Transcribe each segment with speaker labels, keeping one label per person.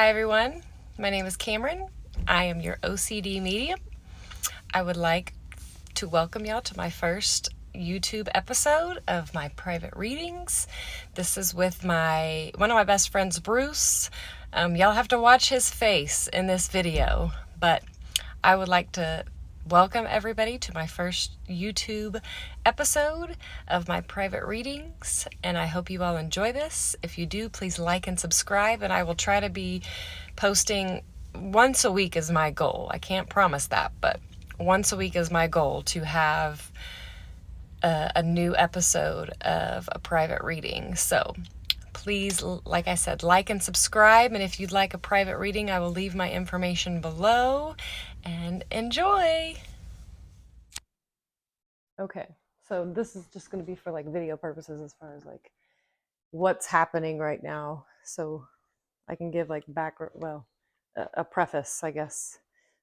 Speaker 1: Hi, everyone. My name is Cameron. I am your OCD medium. I would like to welcome y'all to my first YouTube episode of my private readings. This is with one of my best friends, Bruce. Y'all have to watch his face in this video, but I would like to welcome everybody to my first YouTube episode of my private readings, and I hope you all enjoy this. If you do, please like and subscribe, and I will try to be posting once a week is my goal. I can't promise that, but once a week is my goal to have a new episode of a private reading. So please, like I said, like and subscribe. And if you'd like a private reading, I will leave my information below. And enjoy. Okay, so this is just going to be for like video purposes as far as like what's happening right now. So I can give like a preface, I guess.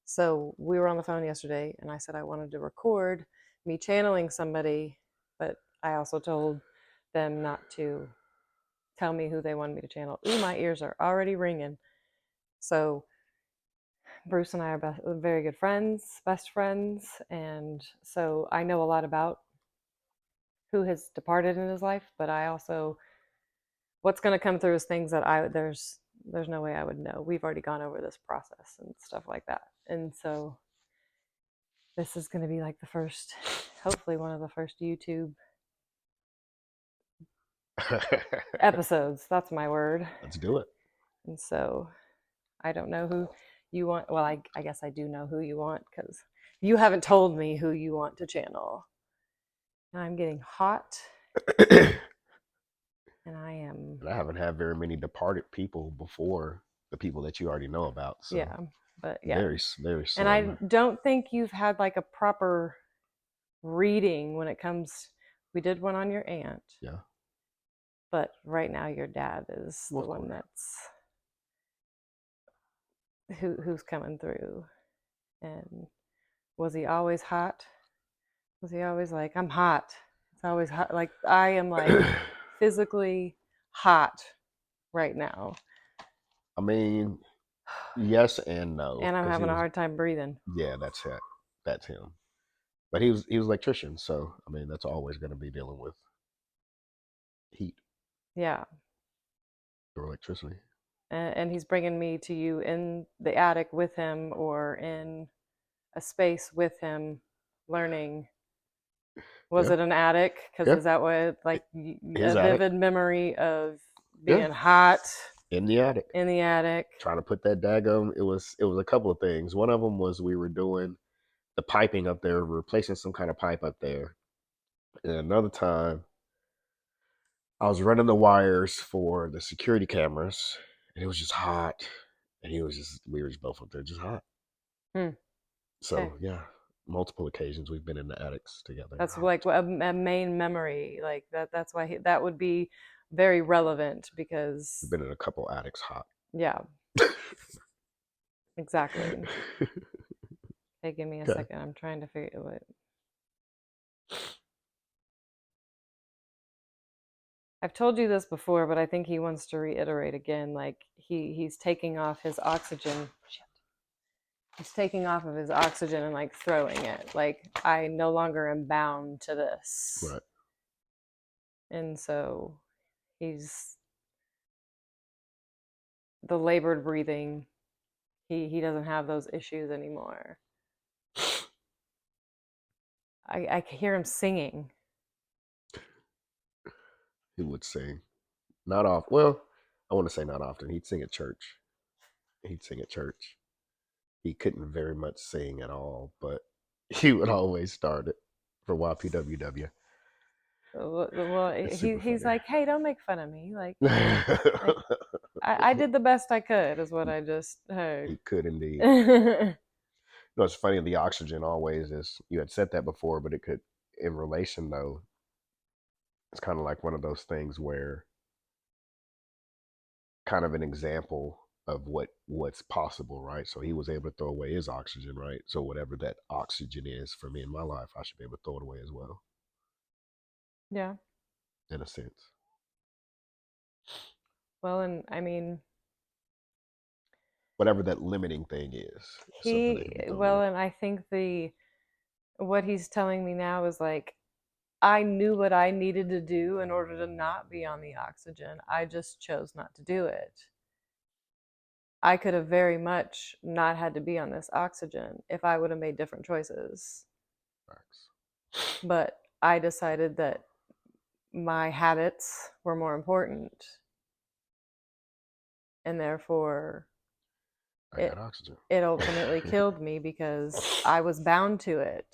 Speaker 1: So we were on the phone yesterday and I said I wanted to record me channeling somebody, but I also told them not to tell me who they wanted me to channel. Ooh, my ears are already ringing. So Bruce and I are very good friends, best friends, and so I know a lot about who has departed in his life, but I also what's going to come through is things that there's no way I would know. We've already gone over this process and stuff like that. And so this is going to be like hopefully one of the first YouTube episodes. That's my word.
Speaker 2: Let's do it.
Speaker 1: And so I don't know who you want. Well, I guess I do know who you want because you haven't told me who you want to channel. And I'm getting hot. And I
Speaker 2: haven't had very many departed people before the people that you already know about. So
Speaker 1: yeah, but yeah.
Speaker 2: very
Speaker 1: And I
Speaker 2: soon.
Speaker 1: don't think you've had like a proper reading when it comes. We did one on your aunt.
Speaker 2: Yeah.
Speaker 1: But right now your dad is
Speaker 2: Well,
Speaker 1: the one who's coming through. And was he always hot? Was he always like, I'm hot? It's always hot. Like I am like physically hot right now.
Speaker 2: I mean, yes and no.
Speaker 1: And I'm
Speaker 2: 'Cause
Speaker 1: having a hard time breathing.
Speaker 2: Yeah, that's it. That's him. But he was an electrician, so I mean that's always going to be dealing with heat
Speaker 1: Yeah.
Speaker 2: or electricity.
Speaker 1: And he's bringing me to you in the attic with him or in a space with him learning. Was
Speaker 2: Yeah,
Speaker 1: it an attic? Because
Speaker 2: yeah.
Speaker 1: is that what, like,
Speaker 2: His
Speaker 1: a
Speaker 2: attic.
Speaker 1: vivid memory of
Speaker 2: Yeah,
Speaker 1: being hot
Speaker 2: in the attic.
Speaker 1: in the attic?
Speaker 2: Trying to put that daggum. It was a couple of things. One of them was we were doing the piping up there, replacing some kind of pipe up there. And another time, I was running the wires for the security cameras, and it was just hot. And we were just both up there, just hot.
Speaker 1: Hmm. Okay.
Speaker 2: So yeah, multiple occasions we've been in the attics together.
Speaker 1: That's like a main memory. Like that. That's why that would be very relevant
Speaker 2: We've
Speaker 1: because,
Speaker 2: been in a couple attics hot.
Speaker 1: yeah, exactly. Hey, give me a
Speaker 2: Okay.
Speaker 1: second. I'm trying to figure what. I've told you this before, but I think he wants to reiterate again. Like he's taking off his oxygen. Shit. He's taking off of his oxygen and like throwing it. Like I no longer am bound to this.
Speaker 2: Right.
Speaker 1: And so he's the labored breathing. He doesn't have those issues anymore. I hear him singing.
Speaker 2: He would sing. Not off. Well, I want to say not often. He'd sing at church. He'd sing at church. He couldn't very much sing at all, but he would always start it for YPWW.
Speaker 1: Well,
Speaker 2: It's super
Speaker 1: he's
Speaker 2: funny.
Speaker 1: like, hey, don't make fun of me. Like I did the best I could, is what I just heard.
Speaker 2: He could indeed. It's funny. The oxygen always is. You had said that before, but it could, in relation though, it's kind of like one of those things where, kind of an example of what's possible, right? So he was able to throw away his oxygen, right? So whatever that oxygen is for me in my life, I should be able to throw it away as well,
Speaker 1: Yeah.
Speaker 2: in a sense.
Speaker 1: Well, and I mean,
Speaker 2: whatever that limiting thing is something that
Speaker 1: He
Speaker 2: can be thrown
Speaker 1: well,
Speaker 2: away.
Speaker 1: and I think the what he's telling me now is like I knew what I needed to do in order to not be on the oxygen. I just chose not to do it. I could have very much not had to be on this oxygen if I would have made different choices.
Speaker 2: Facts.
Speaker 1: But I decided that my habits were more important, and therefore
Speaker 2: I got
Speaker 1: it
Speaker 2: oxygen.
Speaker 1: it ultimately killed me because I was bound to it.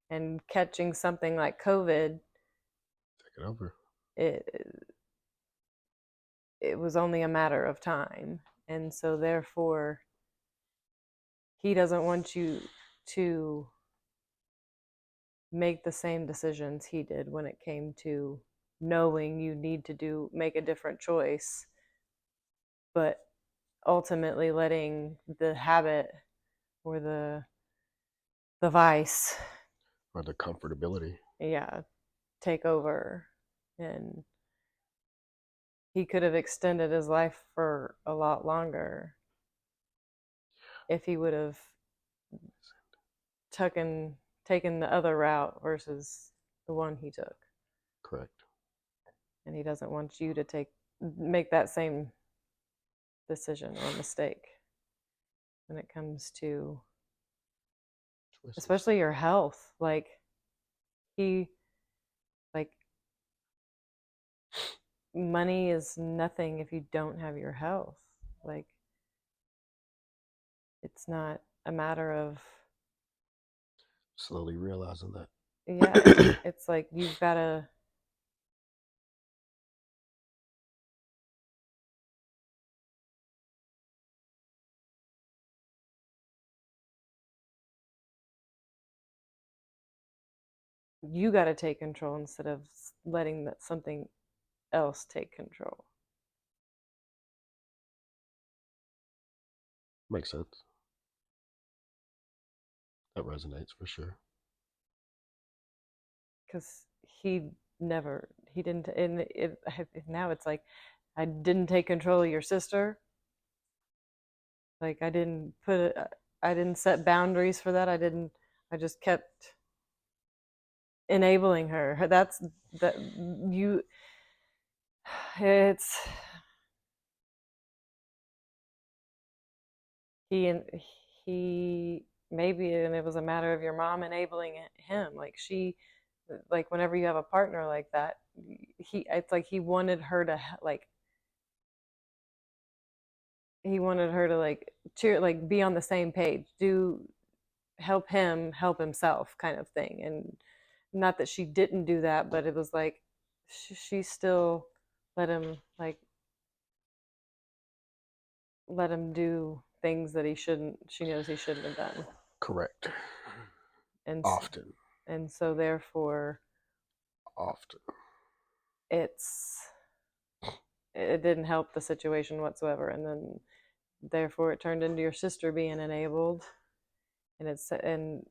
Speaker 1: And catching something like COVID,
Speaker 2: Take it over.
Speaker 1: it it was only a matter of time. And so therefore he doesn't want you to make the same decisions he did when it came to knowing you need to do make a different choice, but ultimately letting the habit or the vice,
Speaker 2: Or the comfortability.
Speaker 1: yeah, take over. And he could have extended his life for a lot longer if he would have taken taken the other route versus the one he took.
Speaker 2: Correct.
Speaker 1: And he doesn't want you to make that same decision or mistake when it comes to
Speaker 2: Choices.
Speaker 1: especially your health. Like he like money is nothing if you don't have your health. Like it's not a matter of
Speaker 2: Slowly realizing
Speaker 1: yeah,
Speaker 2: that.
Speaker 1: it's like you got to take control instead of letting something else take control.
Speaker 2: Makes sense. That resonates for sure.
Speaker 1: Because he didn't, and now it's like I didn't take control of your sister. Like I didn't set boundaries for that. I just kept enabling her. That's that you it's he and he maybe, and it was a matter of your mom enabling him. Like she, like whenever you have a partner like that, it's like he wanted her to like cheer, like be on the same page, do help him help himself kind of thing. And not that she didn't do that, but it was like she still let him like let him do things that she knows he shouldn't have done.
Speaker 2: Correct.
Speaker 1: and
Speaker 2: Often.
Speaker 1: and so therefore
Speaker 2: Often.
Speaker 1: it's it didn't help the situation whatsoever. And then therefore it turned into your sister being enabled. And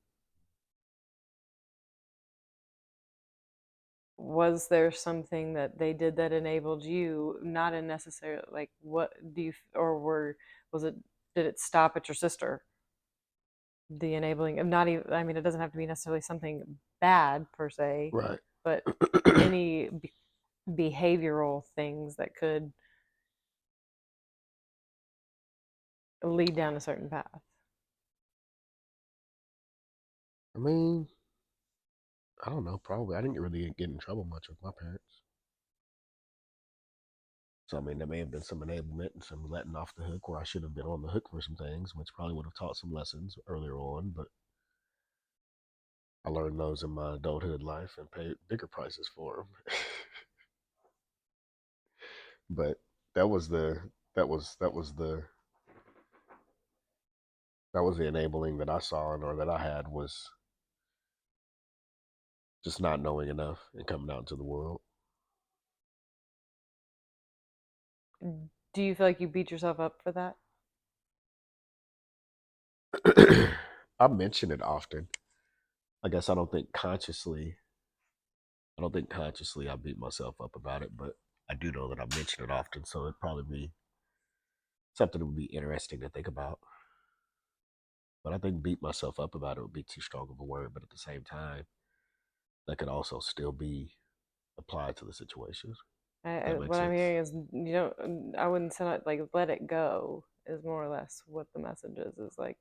Speaker 1: was there something that they did that enabled you, not in necessarily like what do you, or were was it, did it stop at your sister, the enabling of not even, I mean it doesn't have to be necessarily something bad per se,
Speaker 2: Right.
Speaker 1: but any behavioral things that could lead down a certain path?
Speaker 2: I mean, I don't know. Probably. I didn't really get in trouble much with my parents. So, I mean, there may have been some enablement and some letting off the hook where I should have been on the hook for some things, which probably would have taught some lessons earlier on. But I learned those in my adulthood life and paid bigger prices for them. But that was the that was that was the that was the enabling that I saw and or that I had was just not knowing enough and coming out into the world.
Speaker 1: Do you feel like you beat yourself up for that?
Speaker 2: I mention it often. I guess I don't think consciously I beat myself up about it, but I do know that I mention it often. So it'd probably be something that would be interesting to think about. But I think beat myself up about it would be too strong of a word. But at the same time, that could also still be applied to the situation. That makes
Speaker 1: what I'm
Speaker 2: sense.
Speaker 1: hearing is you don't. I wouldn't say like let it go. Is more or less what the message is. Is like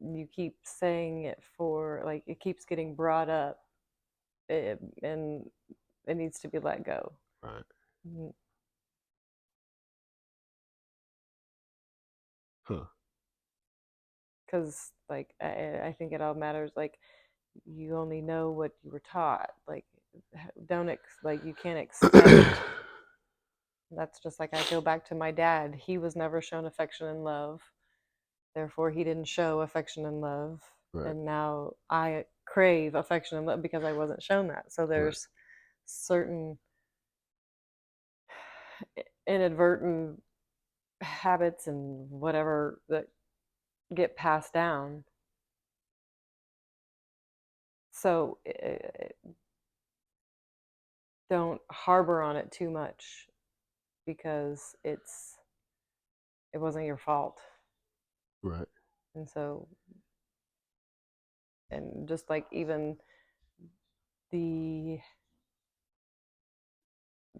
Speaker 1: you keep saying it for like it keeps getting brought up, and it needs to be let go.
Speaker 2: Right.
Speaker 1: Mm,
Speaker 2: Huh.
Speaker 1: because like I think it all matters like you only know what you were taught like don't like you can't expect. That's just like I go back to my dad, he was never shown affection and love, therefore he didn't show affection and love,
Speaker 2: Right.
Speaker 1: and now I crave affection and love because I wasn't shown that. So
Speaker 2: Right.
Speaker 1: there's certain inadvertent habits and whatever that get passed down. So don't harbor on it too much because it wasn't your fault.
Speaker 2: Right.
Speaker 1: And so and just like even the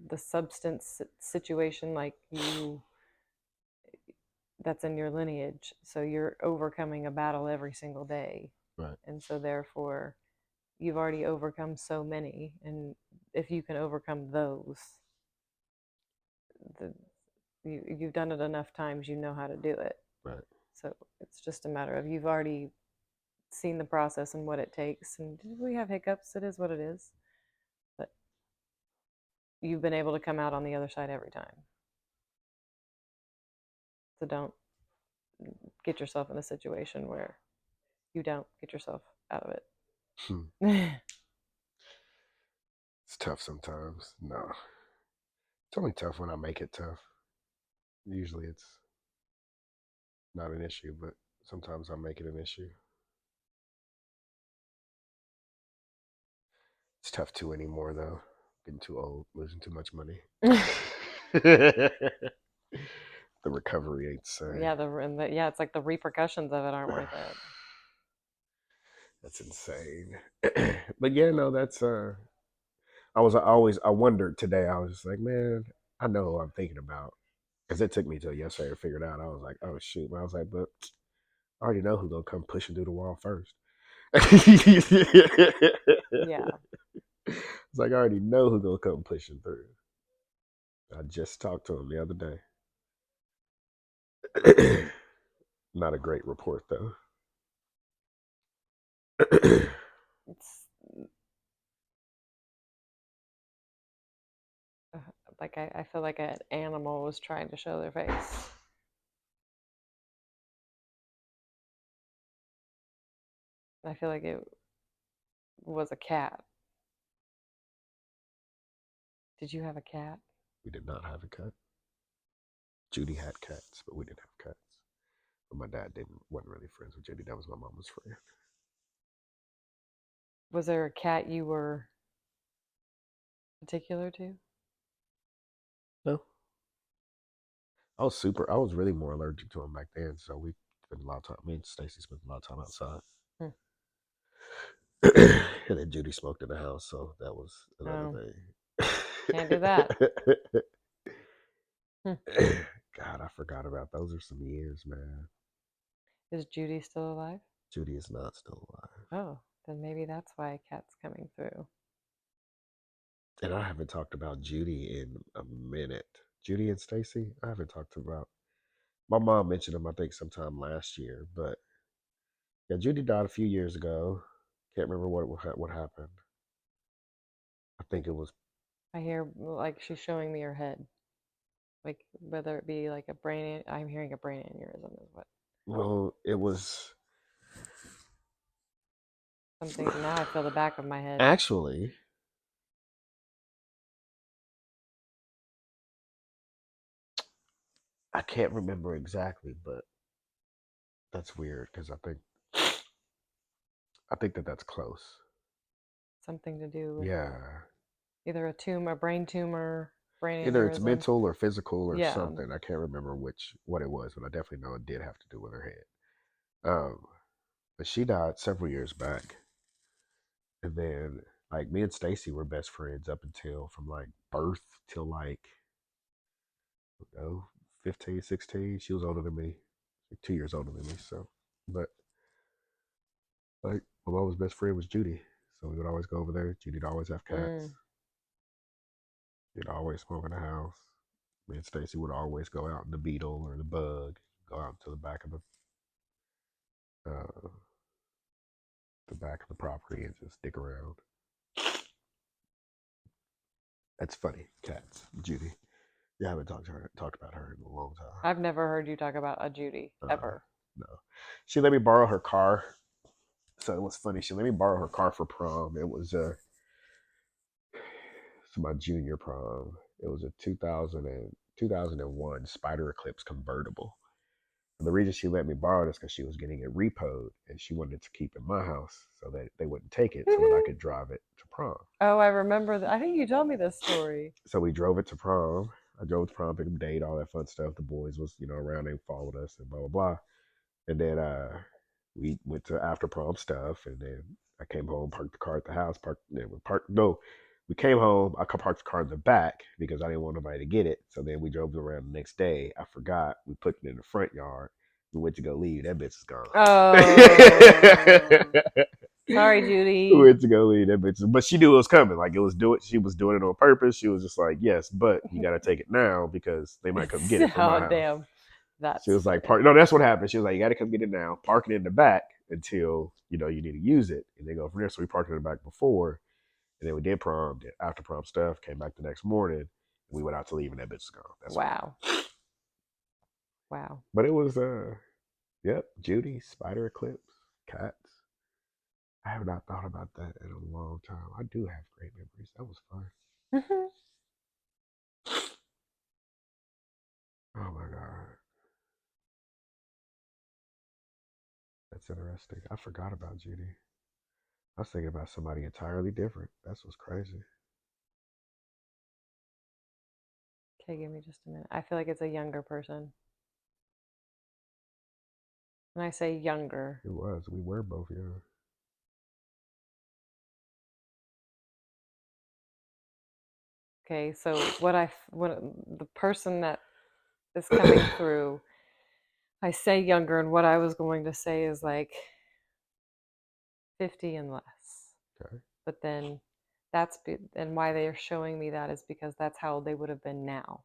Speaker 1: the substance situation like you that's in your lineage, so you're overcoming a battle every single day,
Speaker 2: Right.
Speaker 1: and so therefore you've already overcome so many, and if you can overcome those, the, you've done it enough times, you know how to do it.
Speaker 2: Right.
Speaker 1: So it's just a matter of you've already seen the process and what it takes, and we have hiccups, it is what it is, but you've been able to come out on the other side every time. So don't get yourself in a situation where you don't get yourself out of
Speaker 2: Hmm.
Speaker 1: it.
Speaker 2: It's tough sometimes. No, it's only tough when I make it tough. Usually, it's not an issue, but sometimes I make it an issue. It's tough too anymore though. Getting too old, losing too much money. The recovery ain't the same.
Speaker 1: Yeah, yeah, it's like the repercussions of it aren't worth it.
Speaker 2: That's insane. But yeah, no, that's I wondered today. I was just like, man, I know who I'm thinking about. Because it took me till yesterday to figure it out. I was like, oh shoot. But I was like, but I already know who's gonna come pushing through the wall first. It's
Speaker 1: Yeah,
Speaker 2: like I already know who's gonna come pushing through. I just talked to him the other day. Not a great report though.
Speaker 1: it's uh, like I feel like an animal was trying to show their face. I feel like it was a cat. Did you have a cat?
Speaker 2: We did not have a cat. Judy had cats, but we didn't have cats. But my dad didn't wasn't really friends with Judy. That was my mama's friend.
Speaker 1: Was there a cat you were particular to?
Speaker 2: No, I was really more allergic to him back then. So we spent a lot of time. Me and Stacy spent a lot of time outside.
Speaker 1: Hmm.
Speaker 2: And then Judy smoked in the house, so that was another
Speaker 1: Oh, can't do that.
Speaker 2: thing.
Speaker 1: Hmm.
Speaker 2: God, I forgot about those. Are some years, man.
Speaker 1: Is Judy still alive?
Speaker 2: Judy is not still alive,
Speaker 1: Oh, then maybe that's why a cat's coming through.
Speaker 2: and I haven't talked about Judy in a minute. Judy and Stacy, I haven't talked about. My mom mentioned them, I think, sometime last year, but yeah, Judy died a few years ago. Can't remember what happened. I think it was
Speaker 1: I hear like she's showing me her head, like whether it be like a brain. I'm hearing a brain aneurysm is what
Speaker 2: well, it was
Speaker 1: something. Now I feel the back of my head.
Speaker 2: actually. I can't remember exactly, but that's weird because I think that that's close.
Speaker 1: Something to do with
Speaker 2: Yeah,
Speaker 1: either a tumor, a brain tumor. brain
Speaker 2: Either it's
Speaker 1: aneurysm.
Speaker 2: mental or physical or
Speaker 1: Yeah.
Speaker 2: something. I can't remember what it was, but I definitely know it did have to do with her head. But she died several years back, and then like me and Stacy were best friends up until from like birth till like you know 15, 16. She was older than me, like 2 years older than me. So, but like my mom's best friend was Judy, so we would always go over there. Judy'd always have cats.
Speaker 1: Mm.
Speaker 2: She'd always smoke in the house. Me and Stacy would always go out in the beetle or the bug, go out to uh, the back of the property and just stick around. That's funny. Cats, Judy. Yeah, I haven't talked about her in a long time.
Speaker 1: I've never heard you talk about a Judy
Speaker 2: Uh,
Speaker 1: ever.
Speaker 2: no, she let me borrow her car. So it was funny. She let me borrow her car for prom. It was my junior prom. It was a 2001 Spider Eclipse convertible. And the reason she let me borrow it is because she was getting it repoed and she wanted it to keep in my house so that they wouldn't take it so that I could drive it to prom.
Speaker 1: Oh, I remember that. I think you told me this story.
Speaker 2: So we drove it to prom. I drove to prom, picked up a date, all that fun stuff. The boys was, around, they followed us and blah blah blah. And then we went to after prom stuff and then I came home, parked the car at the house, we came home, I parked the car in the back because I didn't want nobody to get it. So then we drove around the next day. I forgot. We put it in the front yard. We went to go leave. That bitch is gone.
Speaker 1: Oh, sorry,
Speaker 2: We
Speaker 1: Judy.
Speaker 2: went to go leave that bitch. But she knew it was coming. Like she was doing it on purpose. She was just like, yes, but you gotta take it now because they might come get it from my
Speaker 1: Oh,
Speaker 2: house.
Speaker 1: damn.
Speaker 2: She
Speaker 1: That's
Speaker 2: was like,
Speaker 1: funny.
Speaker 2: no, that's what happened. She was like, you gotta come get it now. Park it in the back until you need to use it. And they go from there. So we parked it in the back before. And then we did prom, did after prom stuff, came back the next morning, and we went out to leave and that bitch was gone. That's what
Speaker 1: Wow.
Speaker 2: happened.
Speaker 1: Wow.
Speaker 2: But it was yep, Judy, Spider Eclipse, cats. I have not thought about that in a long time. I do have great memories. That was fun. Oh my god. That's interesting. I forgot about Judy. I was thinking about somebody entirely different. That's what's crazy.
Speaker 1: Okay, give me just a minute. I feel like it's a younger person. When I say younger,
Speaker 2: It was. We were both young.
Speaker 1: okay, so what the person that is coming through, I say younger, and what I was going to say is like 50 and less.
Speaker 2: Okay.
Speaker 1: But then and why they're showing me that is because that's how old they would have been now.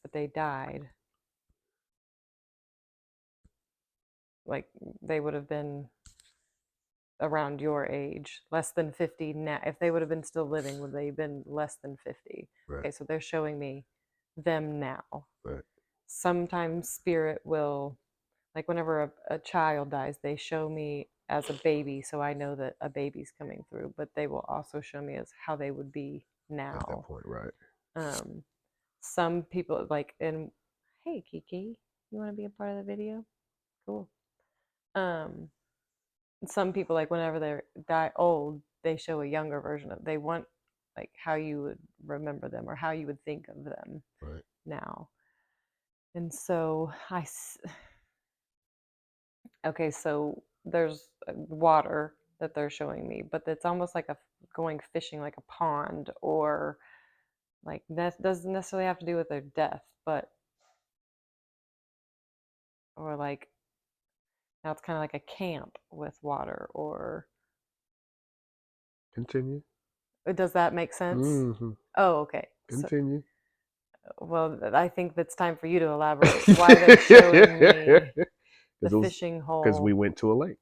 Speaker 1: But they died. Like they would have been around your age, less than 50 now. If they would have been still living, would they have been less than 50?
Speaker 2: Right.
Speaker 1: Okay, so they're showing me them now.
Speaker 2: Right.
Speaker 1: Sometimes spirit will, like whenever a child dies, they show me as a baby, so I know that a baby's coming through, but they will also show me as how they would be
Speaker 2: At that
Speaker 1: now.
Speaker 2: point, right.
Speaker 1: Um, some people like, and hey, Kiki, you want to be a part of the video? Cool. Um, some people like whenever they die old, they show a younger version of. They want like how you would remember them or how you would think of them
Speaker 2: Right.
Speaker 1: now. And so okay, so there's water that they're showing me, but it's almost like a going fishing, like a pond, or like that doesn't necessarily have to do with their death, but or like now it's kind of like a camp with water, or
Speaker 2: Continue.
Speaker 1: does that make sense?
Speaker 2: Mm-hmm.
Speaker 1: Oh, okay. So,
Speaker 2: Continue.
Speaker 1: well, I think that's time for you to elaborate why they're showing me the fishing
Speaker 2: Because we
Speaker 1: hole.
Speaker 2: went to a lake.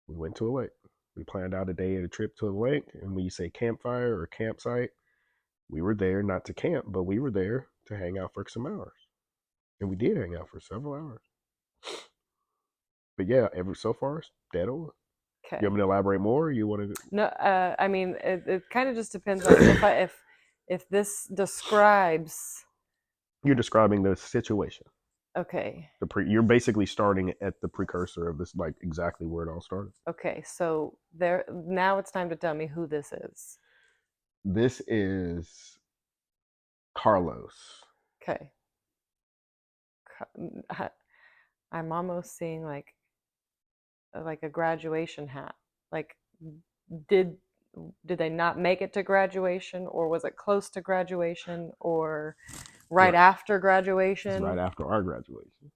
Speaker 2: We went to a lake. We planned out a day of a trip to a lake, and when you say campfire or campsite, we were there not to camp, but we were there to hang out for some hours, and we did hang out for several hours. But yeah, ever so far, it's dead on. You
Speaker 1: Okay.
Speaker 2: want me to elaborate more? Or you want to?
Speaker 1: No, I mean it kind of just depends on if this describes.
Speaker 2: You're describing the situation.
Speaker 1: Okay.
Speaker 2: You're basically starting at the precursor of this, like exactly where it all started.
Speaker 1: Okay, so there now it's time to tell me who this is.
Speaker 2: This is Carlos.
Speaker 1: Okay. I'm almost seeing like a graduation hat. Like, did did they not make it to graduation, or was it close to graduation, or right
Speaker 2: Right.
Speaker 1: after
Speaker 2: It's right
Speaker 1: graduation?
Speaker 2: after our graduation.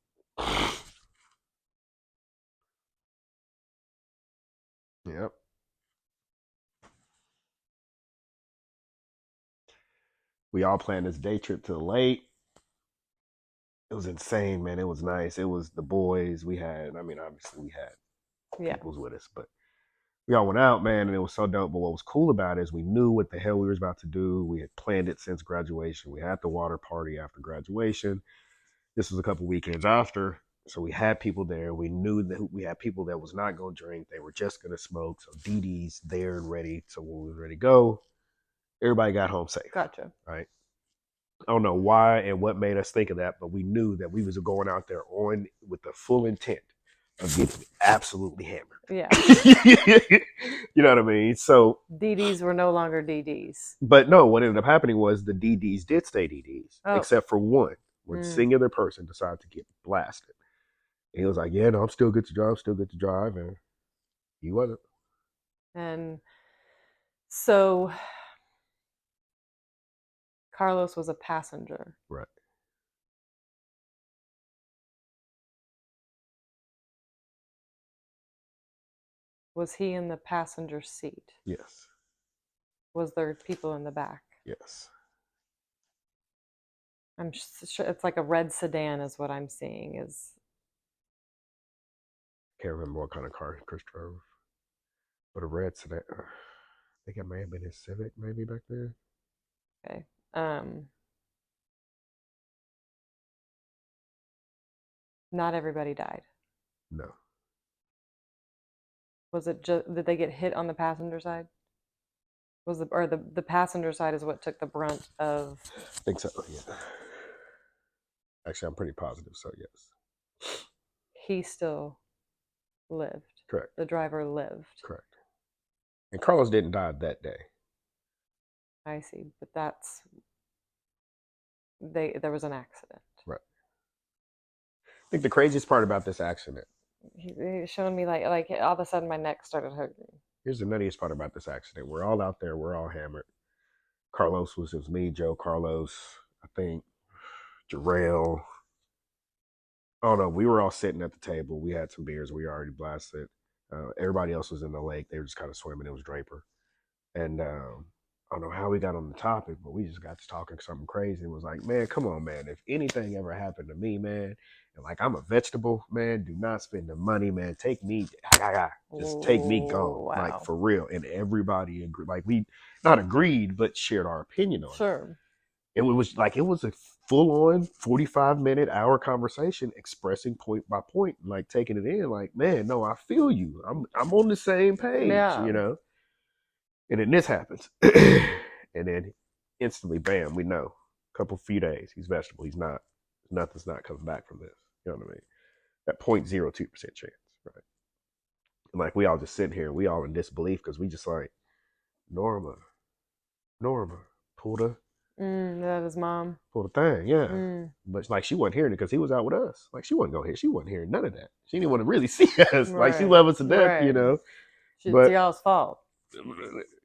Speaker 2: Yep. We all planned this day trip to the lake. It was insane, man. It was nice. It was the boys. We had, I mean, obviously we had
Speaker 1: Yeah,
Speaker 2: peoples with us, but we all went out, man, and it was so dope. But what was cool about it is we knew what the hell we were about to do. We had planned it since graduation. We had the water party after graduation. This was a couple weekends after. So we had people there. We knew that we had people that was not going to drink. They were just going to smoke. So Dee Dee's there and ready. So when we were ready to go, everybody got home safe,
Speaker 1: gotcha.
Speaker 2: right? I don't know why and what made us think of that, but we knew that we was going out there on with the full intent of getting absolutely hammered.
Speaker 1: Yeah,
Speaker 2: You know what I mean? So,
Speaker 1: DDs were no longer DDs.
Speaker 2: but no, what ended up happening was the DDs did stay DDs,
Speaker 1: Oh,
Speaker 2: except for one
Speaker 1: mm.
Speaker 2: singular person decided to get blasted. And he was like, "Yeah, no, I'm still good to drive, still good to drive," and he wasn't.
Speaker 1: And so Carlos was a passenger.
Speaker 2: Right?
Speaker 1: Was he in the passenger seat?
Speaker 2: Yes.
Speaker 1: Was there people in the back?
Speaker 2: Yes.
Speaker 1: I'm sure it's like a red sedan, is what I'm seeing. Is
Speaker 2: Can't remember what kind of car Chris drove, but a red sedan. I think it may have been his Civic, maybe back then.
Speaker 1: okay. Not everybody died.
Speaker 2: No.
Speaker 1: Was it just did they get hit on the passenger side? Was the passenger side is what took the brunt of?
Speaker 2: I think so. Yeah. Actually, I'm pretty positive. So yes.
Speaker 1: He still lived.
Speaker 2: Correct.
Speaker 1: The driver lived.
Speaker 2: Correct. And Carlos didn't die that day.
Speaker 1: I see, but that's there was an accident.
Speaker 2: Right. I think the craziest part about this accident.
Speaker 1: He's showing me like all of a sudden my neck started hurting.
Speaker 2: Here's the nuttiest part about this accident. We're all out there. We're all hammered. Carlos it was me, Joe, Carlos, I think, Jarrell. Oh no, we were all sitting at the table. We had some beers. We already blasted. Everybody else was in the lake. They were just kind of swimming. It was Draper. And I don't know how we got on the topic, but we just got to talking something crazy and was like, man, come on, man. If anything ever happened to me, man, and like I'm a vegetable, man, do not spend the money, man. Take me, just take me gone,
Speaker 1: Oh,
Speaker 2: like
Speaker 1: wow.
Speaker 2: for real. And everybody agreed, like we not agreed, but shared our opinion on it.
Speaker 1: Sure.
Speaker 2: And it was a full on 45-minute hour conversation expressing point by point, like taking it in, like, man, no, I feel you. I'm on the same page,
Speaker 1: Yeah.
Speaker 2: you know? And then this happens. And then instantly, bam, we know. A couple few days, he's vegetable. He's not, nothing's not coming back from this. You know what I mean? That 0.02% chance, right? And like we all just sitting here, we all in disbelief because we just like, Norma, Norma, pull the
Speaker 1: That is mom.
Speaker 2: pull the thing, yeah.
Speaker 1: Mm,
Speaker 2: But like she wasn't hearing it because he was out with us. Like she wasn't going here. She wasn't hearing none of that. She didn't want to really see us. Like she
Speaker 1: right.
Speaker 2: loved us to death, you
Speaker 1: Right.
Speaker 2: know.
Speaker 1: It's
Speaker 2: But
Speaker 1: y'all's fault.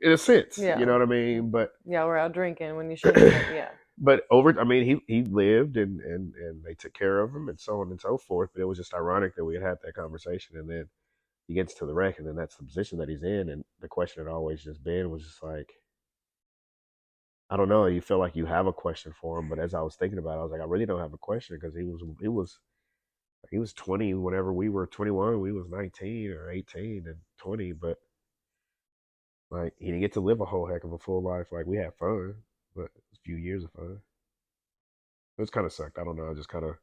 Speaker 2: in a sense,
Speaker 1: Yeah.
Speaker 2: you know what I mean. But
Speaker 1: Yeah, we're out drinking when you shouldn't have been. Yeah.
Speaker 2: but over, I mean, he lived and they took care of him and so on and so forth. But it was just ironic that we had that conversation, and then he gets to the wreck, and then that's the position that he's in. And the question had always just been was just like, I don't know. You feel like you have a question for him, but as I was thinking about it, I was like, I really don't have a question because he was 20 whenever we were 21. We was 19 or 18 and 20, but like he didn't get to live a whole heck of a full life. Like we had fun, but a few years of fun. It was kind of sucked. I don't know. I just kind of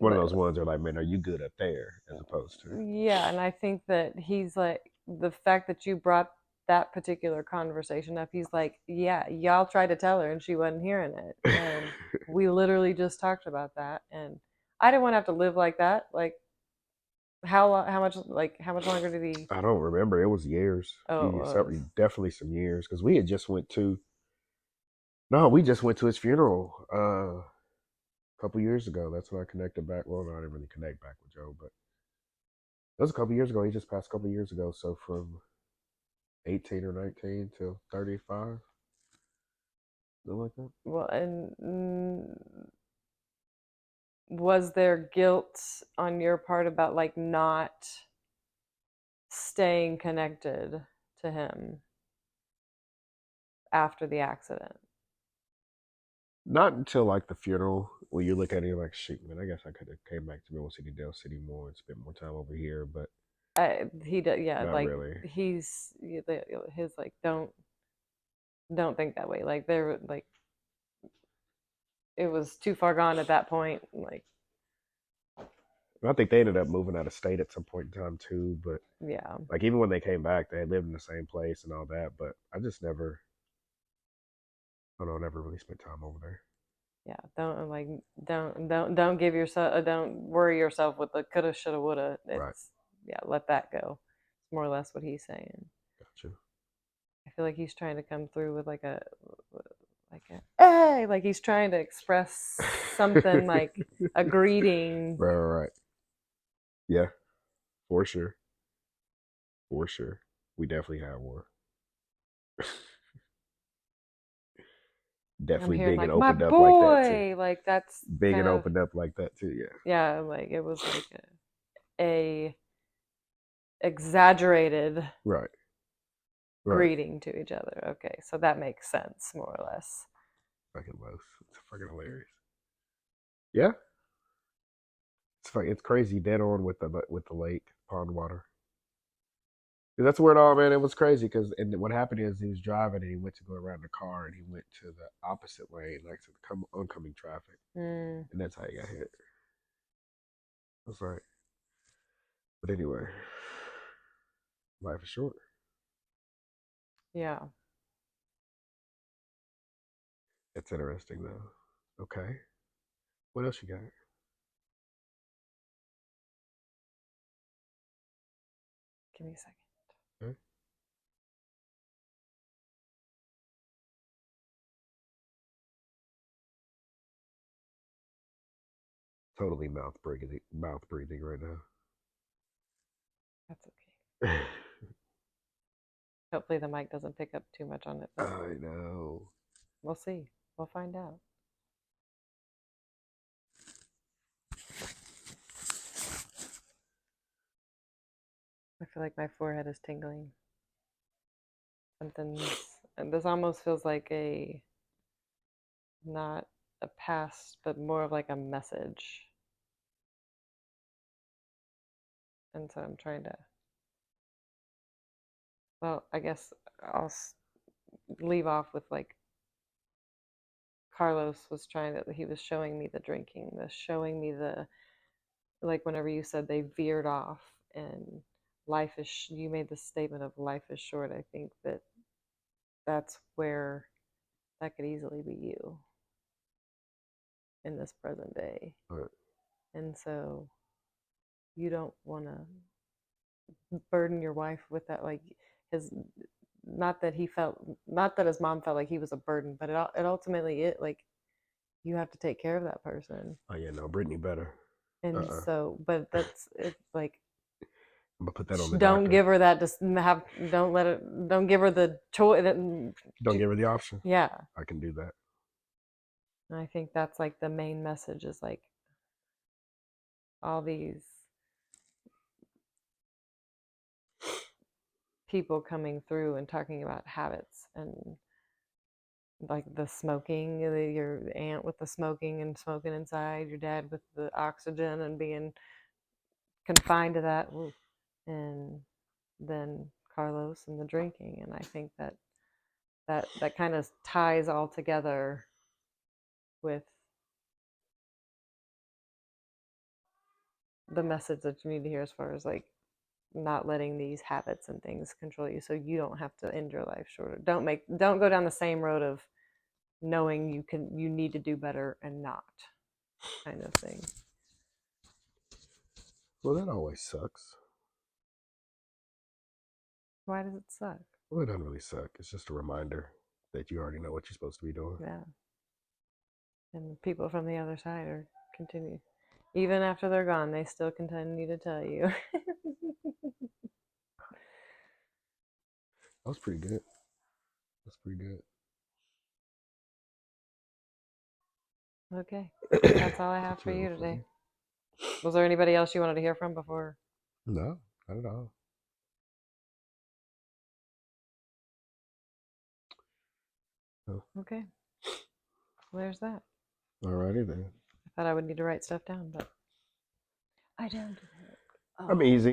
Speaker 2: one of
Speaker 1: But
Speaker 2: those ones that are like, man, are you good up there? As opposed to,
Speaker 1: yeah, and I think that he's like the fact that you brought that particular conversation up. He's like, yeah, y'all tried to tell her and she wasn't hearing it, and we literally just talked about that, and I didn't want to have to live like that. Like how much longer did he?
Speaker 2: I don't remember. It was years,
Speaker 1: Oh,
Speaker 2: few
Speaker 1: it
Speaker 2: years,
Speaker 1: was.
Speaker 2: definitely some years, because we had just went to No, we just went to his funeral a couple years ago. That's when I connected back. Well, no, I didn't really connect back with Joe, but it was a couple years ago. He just passed a couple years ago. So from 18 or 19 till 35, something like that.
Speaker 1: Well, and was there guilt on your part about like not staying connected to him after the accident?
Speaker 2: Not until like the funeral, when you look at it, you're like, shoot, man, I guess I could have came back to Middle City, Dale City more and spent more time over here, but
Speaker 1: He does, yeah.
Speaker 2: not
Speaker 1: Like
Speaker 2: really.
Speaker 1: his like don't think that way. Like there, like it was too far gone at that point. Like
Speaker 2: I think they ended up moving out of state at some point in time too, but
Speaker 1: yeah,
Speaker 2: like even when they came back, they had lived in the same place and all that, but I just never, I don't know, never really spent time over there.
Speaker 1: yeah. Don't like don't give yourself don't worry yourself with the coulda shoulda woulda.
Speaker 2: Right.
Speaker 1: It's yeah, let that go. It's more or less what he's saying.
Speaker 2: Gotcha.
Speaker 1: I feel like he's trying to come through with like a hey, like he's trying to express something like a greeting.
Speaker 2: Right, right, right. Yeah, for sure. For sure. We definitely have one.
Speaker 1: I'm
Speaker 2: Definitely
Speaker 1: hearing
Speaker 2: big and
Speaker 1: like my
Speaker 2: opened up like that too.
Speaker 1: boy, like that's
Speaker 2: Big
Speaker 1: kind
Speaker 2: and
Speaker 1: of
Speaker 2: opened up like that too, yeah.
Speaker 1: yeah, like it was like a exaggerated
Speaker 2: Right. Right.
Speaker 1: greeting to each other. Okay, so that makes sense more or less.
Speaker 2: Fucking lows. It's fucking hilarious. Yeah. It's crazy dead on with the lake pond water. That's where it all, man. It was crazy because and what happened is he was driving and he went to go around the car and he went to the opposite lane, like to the oncoming traffic,
Speaker 1: Mm,
Speaker 2: and that's how he got hit. That's right. But anyway, life is short.
Speaker 1: yeah,
Speaker 2: It's interesting though. Okay, what else you got?
Speaker 1: give me a second.
Speaker 2: Okay. Totally mouth breathing right
Speaker 1: That's okay.
Speaker 2: now.
Speaker 1: Hopefully the mic doesn't pick up too much on it, but
Speaker 2: I know.
Speaker 1: we'll see. We'll find out. I feel like my forehead is tingling. Something's, and this almost feels like a not a past, but more of like a message. And so I'm trying to, well, I guess I'll leave off with like Carlos was trying to, he was showing me the drinking, the showing me the, like whenever you said they veered off and life is, you made the statement of life is short. I think that that's where that could easily be you in this present day.
Speaker 2: But
Speaker 1: And so you don't want to burden your wife with that, like his, not that he felt, not that his mom felt like he was a burden, but it ultimately it like you have to take care of that person.
Speaker 2: oh yeah, no, Brittany better.
Speaker 1: And
Speaker 2: I'm
Speaker 1: so but that's it, like
Speaker 2: gonna put that on the
Speaker 1: don't
Speaker 2: doctor.
Speaker 1: give her that, just have, don't let it, don't give her the choice.
Speaker 2: Don't give her the option.
Speaker 1: Yeah,
Speaker 2: I can do that.
Speaker 1: and I think that's like the main message is like all these people coming through and talking about habits and like the smoking, your aunt with the smoking and smoking inside, your dad with the oxygen and being confined to that. Ooh. And then Carlos and the drinking. And I think that that kind of ties all together with the message that you need to hear as far as like not letting these habits and things control you so you don't have to end your life shorter. Don't go down the same road of knowing you need to do better and not, kind of thing.
Speaker 2: Well, that always sucks.
Speaker 1: Why does it suck?
Speaker 2: Well, it doesn't really suck. It's just a reminder that you already know what you're supposed to be doing.
Speaker 1: Yeah. And the people from the other side are continue. Even after they're gone, they still continue to tell you.
Speaker 2: That was pretty good. That's pretty good.
Speaker 1: Okay. That's all I have for you today. Was there anybody else you wanted to hear from before?
Speaker 2: No, not at all. No.
Speaker 1: Okay. Well, there's that.
Speaker 2: Alrighty then.
Speaker 1: I thought I would need to write stuff down, but I don't.
Speaker 2: I'm easy.